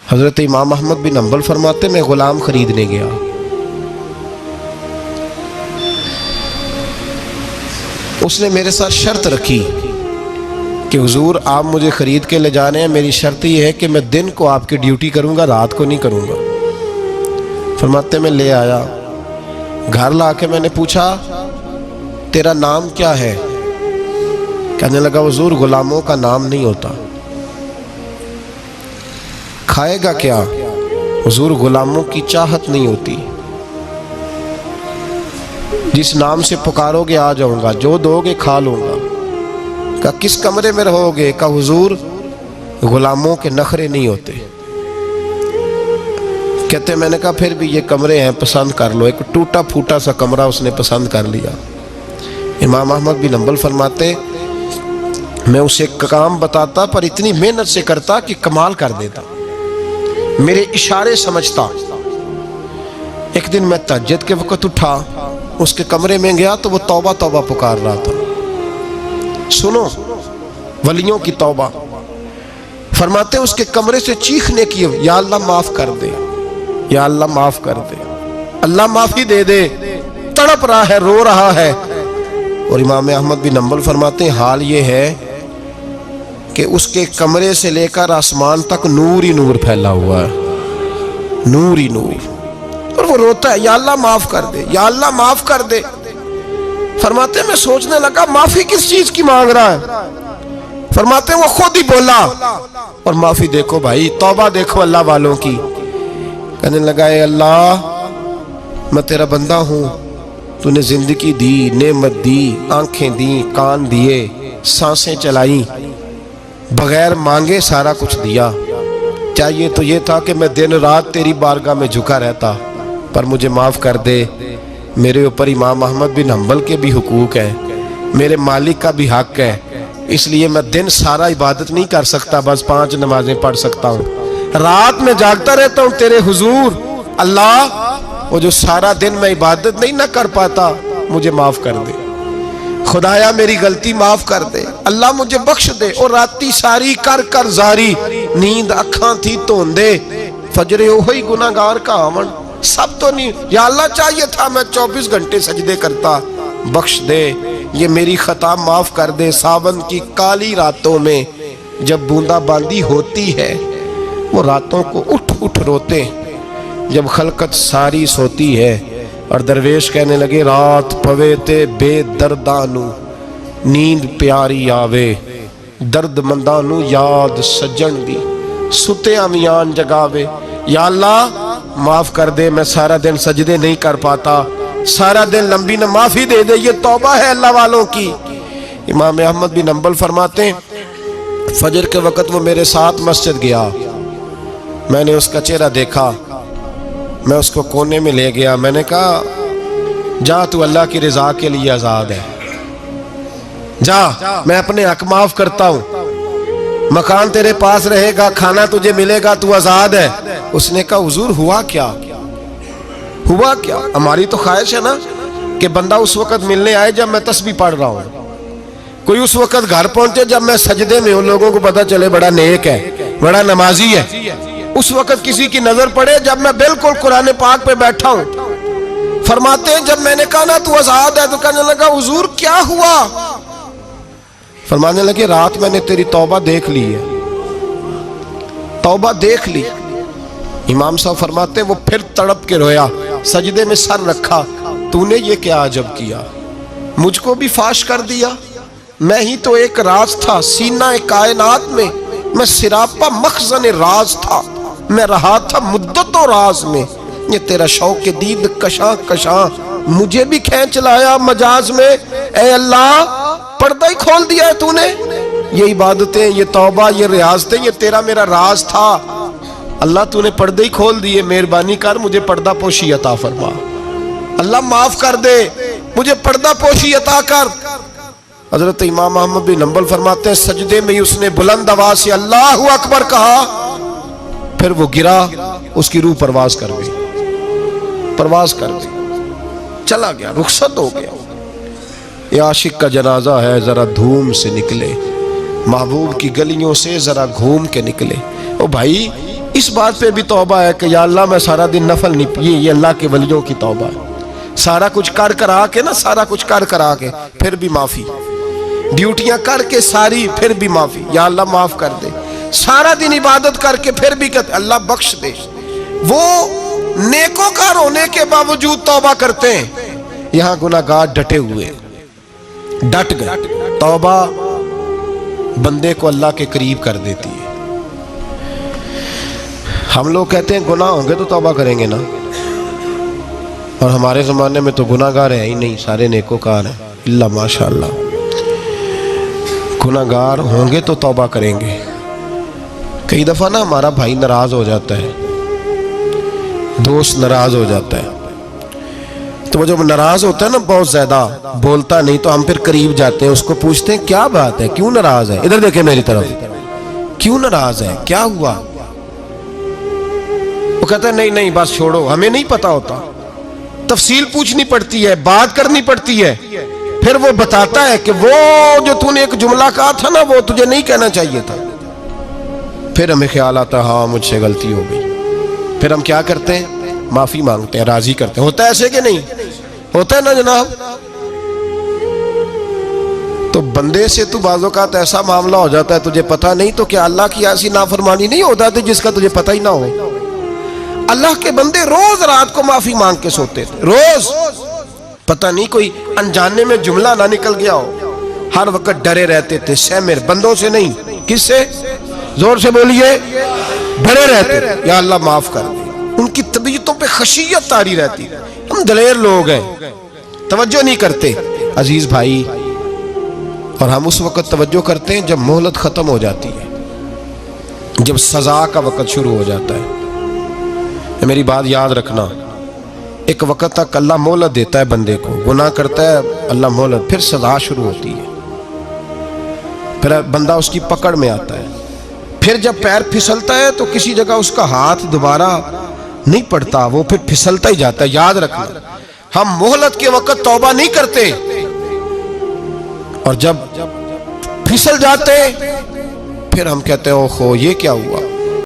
حضرت امام احمد بن حنبل فرماتے میں غلام خریدنے گیا، اس نے میرے ساتھ شرط رکھی کہ حضور آپ مجھے خرید کے لے جانے ہیں، میری شرط یہ ہے کہ میں دن کو آپ کی ڈیوٹی کروں گا، رات کو نہیں کروں گا۔ فرماتے میں لے آیا، گھر لا کے میں نے پوچھا تیرا نام کیا ہے؟ کہنے لگا حضور غلاموں کا نام نہیں ہوتا۔ کھائے گا کیا؟ حضور غلاموں کی چاہت نہیں ہوتی، جس نام سے پکارو گے آ جاؤں گا، جو دو گے کھا لوں گا۔ کہا کس کمرے میں رہو گے؟ کہا حضور غلاموں کے نخرے نہیں ہوتے۔ کہتے میں نے کہا پھر بھی یہ کمرے ہیں پسند کر لو۔ ایک ٹوٹا پھوٹا سا کمرہ اس نے پسند کر لیا۔ امام احمد بن حنبل فرماتے میں اسے کام بتاتا پر اتنی محنت سے کرتا کہ کمال کر دیتا، میرے اشارے سمجھتا۔ ایک دن میں تہجد کے وقت اٹھا، اس کے کمرے میں گیا تو وہ توبہ توبہ پکار رہا تھا۔ سنو ولیوں کی توبہ۔ فرماتے اس کے کمرے سے چیخنے کی، یا اللہ معاف کر دے، یا اللہ معاف کر دے، اللہ معافی دے دے، تڑپ رہا ہے، رو رہا ہے۔ اور امام احمد بن حنبل فرماتے ہیں حال یہ ہے کہ اس کے کمرے سے لے کر آسمان تک نور ہی نور پھیلا ہوا ہے، نور ہی نور، اور وہ روتا ہے یا اللہ معاف کر دے، یا اللہ معاف کر دے۔ فرماتے میں سوچنے لگا معافی کس چیز کی مانگ رہا ہے؟ فرماتے وہ خود ہی بولا، اور معافی دیکھو بھائی، توبہ دیکھو اللہ والوں کی۔ کہنے لگا اے اللہ میں تیرا بندہ ہوں، تو نے زندگی دی، نعمت دی، آنکھیں دی، کان دیے، سانسیں چلائیں، بغیر مانگے سارا کچھ دیا۔ چاہیے تو یہ تھا کہ میں دن رات تیری بارگاہ میں جھکا رہتا، پر مجھے معاف کر دے۔ میرے اوپر امام احمد بن حنبل کے بھی حقوق ہیں، میرے مالک کا بھی حق ہے، اس لیے میں دن سارا عبادت نہیں کر سکتا، بس 5 نمازیں پڑھ سکتا ہوں، رات میں جاگتا رہتا ہوں تیرے حضور۔ اللہ وہ جو سارا دن میں عبادت نہیں نہ کر پاتا مجھے معاف کر دے، خدایا میری غلطی معاف کر دے، اللہ مجھے بخش دے۔ اور راتی ساری کر کر زاری، نیند اکھاں تھی توندے، فجر اوہی گناہگار کا آمن، سب تو نہیں، یا اللہ چاہیے تھا میں 24 گھنٹے سجدے کرتا، بخش دے، یہ میری خطا معاف کر دے۔ ساون کی کالی راتوں میں جب بوندا باندی ہوتی ہے، وہ راتوں کو اٹھ اٹھ روتے، جب خلقت ساری سوتی ہے۔ اور درویش کہنے لگے رات پوے تے بے دردانو، نیند پیاری آوے، درد مندانو یاد سجن دی، ستے امیان جگاوے۔ یا اللہ معاف کر دے، میں سارا دن سجدے نہیں کر پاتا، سارا دن لمبی نہ، معافی دے دے، یہ توبہ ہے اللہ والوں کی۔ امام احمد بن حنبل فرماتے ہیں فجر کے وقت وہ میرے ساتھ مسجد گیا، میں نے اس کا چہرہ دیکھا، میں اس کو کونے میں لے گیا، میں نے کہا جا تو اللہ کی رضا کے لیے آزاد ہے، جا میں اپنے حق معاف کرتا ہوں، مکان تیرے پاس رہے گا، کھانا تجھے ملے گا، تو آزاد ہے۔ اس نے کہا حضور ہوا کیا؟ ہوا کیا؟ ہماری تو خواہش ہے نا کہ بندہ اس وقت ملنے آئے جب میں تسبیح پڑھ رہا ہوں، کوئی اس وقت گھر پہنچے جب میں سجدے میں ہوں، لوگوں کو پتہ چلے بڑا نیک ہے، بڑا نمازی ہے۔ اس وقت کسی کی نظر پڑے جب میں بالکل قرآن پاک پہ بیٹھا ہوں۔ فرماتے ہیں جب میں نے کہا نا تو آزاد ہے، تو کہنے لگا حضور کیا ہوا؟ فرمانے لگے رات میں نے تیری توبہ دیکھ لی ہے، توبہ دیکھ لی۔ امام صاحب فرماتے ہیں وہ پھر تڑپ کے رویا، سجدے میں سر رکھا، تو نے یہ کیا عجب کیا، مجھ کو بھی فاش کر دیا، میں ہی تو ایک راز تھا سینہ کائنات میں، میں سراپا مخزن راز تھا، میں رہا تھا مدت و راز میں، یہ تیرا شوق دید کشاں کشاں مجھے بھی کھینچ لایا مجاز میں۔ اے اللہ پردہ ہی کھول دیا ہے تو نے، یہ عبادتیں، یہ توبہ، یہ ریاضتیں، یہ تیرا میرا راز تھا، اللہ تو نے پردے ہی کھول دیے، مہربانی کر مجھے پردہ پوشی عطا فرما، اللہ معاف کر دے، مجھے پردہ پوشی عطا کر۔ حضرت امام احمد بن حنبل فرماتے ہیں سجدے میں ہی اس نے بلند آواز سے اللہ اکبر کہا، پھر وہ گرا، اس کی روح پرواز کر گئی، پرواز کر گئی، چلا گیا، رخصت ہو گیا۔ یہ عاشق کا جنازہ ہے، ذرا دھوم سے نکلے، محبوب کی گلیوں سے ذرا گھوم کے نکلے۔ او بھائی اس بات پہ بھی توبہ ہے کہ یا اللہ میں سارا دن نفل نہیں پی. یہ اللہ کے ولیوں کی توبہ ہے. سارا کچھ کر کرا کے نا، سارا کچھ کر کرا کے پھر بھی معافی، ڈیوٹیاں کر کے ساری پھر بھی معافی، یا اللہ معاف کر دے. سارا دن عبادت کر کے پھر بھی کہتے اللہ بخش دے. وہ نیکوکار ہونے کے باوجود توبہ کرتے ہیں. یہاں گناہگار ڈٹے ہوئے، ڈٹ گئے. توبہ بندے کو اللہ کے قریب کر دیتی ہے. ہم لوگ کہتے ہیں گناہ ہوں گے تو توبہ کریں گے نا، اور ہمارے زمانے میں تو گناہگار ہے ہی نہیں، سارے نیکوکار ہیں. اللہ ماشاءاللہ. گناہگار ہوں گے تو توبہ کریں گے. کئی دفعہ نا ہمارا بھائی ناراض ہو جاتا ہے، دوست ناراض ہو جاتا ہے، تو وہ جب ناراض ہوتا ہے نا بہت زیادہ بولتا نہیں، تو ہم پھر قریب جاتے ہیں، اس کو پوچھتے ہیں کیا بات ہے، کیوں ناراض ہے، ادھر دیکھیں میری طرف، کیوں ناراض ہے، کیا ہوا؟ وہ کہتا ہے نہیں بس چھوڑو. ہمیں نہیں پتا ہوتا، تفصیل پوچھنی پڑتی ہے، بات کرنی پڑتی ہے. پھر وہ بتاتا ہے کہ وہ جو تو نے ایک جملہ کہا تھا نا، وہ تجھے نہیں کہنا چاہیے تھا. پھر ہمیں خیال آتا ہے ہاں مجھ سے غلطی ہو گئی. پھر ہم کیا کرتے ہیں؟ معافی مانگتے ہیں، راضی کرتے ہیں. ہوتا ہے ایسے کہ نہیں ہوتا ہے نا جناب؟ تو بندے سے تو بعض اوقات ایسا معاملہ ہو جاتا ہے تجھے پتہ نہیں، تو کیا اللہ کی ایسی نافرمانی نہیں ہوتا تھی جس کا تجھے پتہ ہی نہ ہو؟ اللہ کے بندے روز رات کو معافی مانگ کے سوتے تھے، روز. پتہ نہیں کوئی انجانے میں جملہ نہ نکل گیا ہو. ہر وقت ڈرے رہتے تھے، سیمر بندوں سے نہیں. کس سے؟ زور سے بولیے. ڈرے رہتے یا اللہ معاف کر دے. ان کی طبیعتوں پہ خشیت طاری رہتی. ہم دلیر لوگ ہیں، توجہ نہیں کرتے. عزیز بھائی، اور ہم اس وقت توجہ کرتے ہیں جب مہلت ختم ہو جاتی ہے، جب سزا کا وقت شروع ہو جاتا ہے. میری بات یاد رکھنا، ایک وقت تک اللہ مہلت دیتا ہے بندے کو، گناہ کرتا ہے اللہ مہلت، پھر سزا شروع ہوتی ہے، پھر بندہ اس کی پکڑ میں آتا ہے. پھر جب پیر پھسلتا ہے تو کسی جگہ اس کا ہاتھ دوبارہ نہیں پڑتا، وہ پھر پھسلتا ہی جاتا ہے. یاد رکھنا، ہم مہلت کے وقت توبہ نہیں کرتے، اور جب پھسل جاتے پھر ہم کہتے ہیں اوہو یہ کیا ہوا.